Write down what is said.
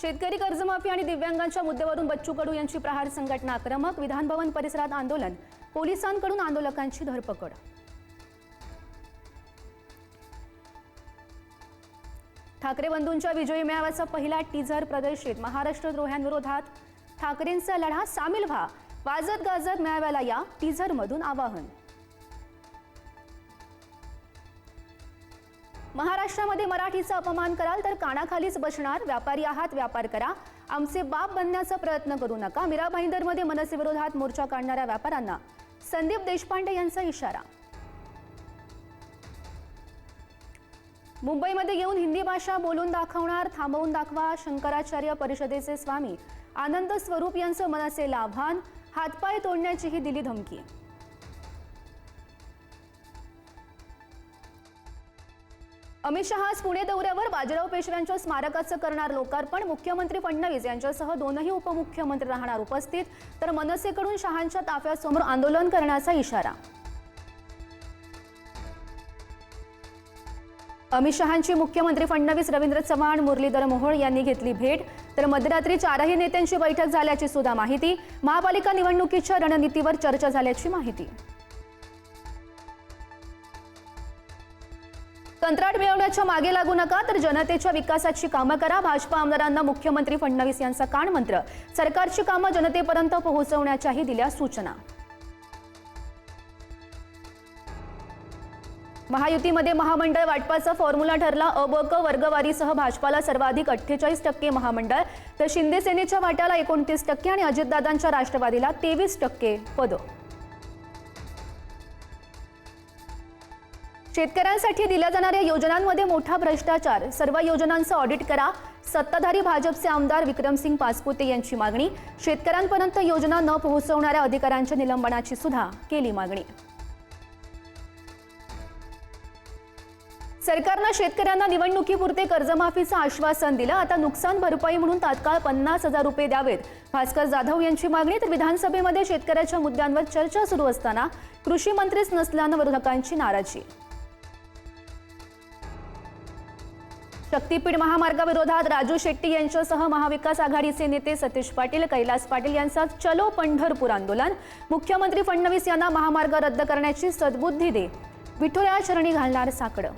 शेतकरी कर्जमाफी आणि दिव्यांगांच्या मुद्द्यावरून बच्चू कडू यांची प्रहार संघटना आक्रमक. विधान भवन परिसरात आंदोलन, पोलिसांकडून आंदोलकांची धरपकड. ठाकरे बंधूंच्या विजयी मेळाव्याचा पहिला टीझर प्रदर्शित. महाराष्ट्रद्रोह्यांविरोधात ठाकरेंचा लढा, सामील व्हा, वाजत गाजत मेळाव्याला या, टीझर मधून आवाहन. महाराष्ट्रामध्ये मराठीचा अपमान कराल तर कानाखालीच बसणार. व्यापारी आहात, व्यापार करा, आमचे बाप बनण्याचा प्रयत्न करू नका. मीरा भाईंदरमध्ये मनसे विरोधात मोर्चा काढणाऱ्या व्यापाऱ्यांना संदीप देशपांडे यांचा इशारा. मुंबईमध्ये येऊन हिंदी भाषा बोलून दाखवणार, थांबवून दाखवा. शंकराचार्य परिषदेचे स्वामी आनंद स्वरूप यांचं मनसेला आव्हान, हातपाय तोडण्याचीही दिली धमकी. अमित शहा आज पुणे दौऱ्यावर. बाजीराव पेशव्यांच्या स्मारकाचं करणार लोकार्पण. मुख्यमंत्री फडणवीस यांच्यासह दोनही उपमुख्यमंत्री राहणार उपस्थित. तर मनसेकडून शहांच्या ताफ्यासमोर आंदोलन करण्याचा इशारा. अमित शहांची मुख्यमंत्री फडणवीस, रवींद्र चव्हाण, मुरलीधर मोहोळ यांनी घेतली भेट. तर मध्यरात्री चारही नेत्यांची बैठक झाल्याची सुद्धा माहिती. महापालिका निवडणुकीच्या रणनीतीवर चर्चा झाल्याची माहिती. कंत्राट मिळवण्याच्या मागे लागू नका, तर जनतेच्या विकासाची कामं करा. भाजपा आमदारांना मुख्यमंत्री फडणवीस यांचा कानमंत्र. सरकारची कामं जनतेपर्यंत पोहोचवण्याच्याही दिल्या सूचना. महायुतीमध्ये महामंडळ वाटपाचा फॉर्म्युला ठरला. अ, ब, क वर्गवारीसह भाजपाला सर्वाधिक 48% महामंडळ, तर शिंदे सेनेच्या वाट्याला 29% आणि अजितदादांच्या राष्ट्रवादीला 23% पद. शेतकऱ्यांसाठी दिल्या जाणाऱ्या योजनांमध्ये मोठा भ्रष्टाचार, सर्व योजनांचं ऑडिट करा. सत्ताधारी भाजपचे आमदार विक्रमसिंग पाचपुते यांची मागणी. शेतकऱ्यांपर्यंत योजना न पोहोचवणाऱ्या अधिकाऱ्यांच्या निलंबनाची सुद्धा केली मागणी. सरकारनं शेतकऱ्यांना निवडणुकीपुरते कर्जमाफीचं आश्वासन दिलं. आता नुकसान भरपाई म्हणून तात्काळ 50,000 रुपये द्यावेत, भास्कर जाधव यांची मागणी. तर विधानसभेमध्ये शेतकऱ्याच्या मुद्द्यांवर चर्चा सुरू असताना कृषी मंत्रीच नसल्यानं विरोधकांची नाराजी. शक्तीपीठ महामार्गाविरोधात राजू शेट्टी यांच्यासह महाविकास आघाडीचे नेते सतीश पाटील, कैलास पाटील यांचा चलो पंढरपूर आंदोलन. मुख्यमंत्री फडणवीस यांना महामार्ग रद्द करण्याची सद्बुद्धी दे, विठुराया चरणी घालणार साकडं.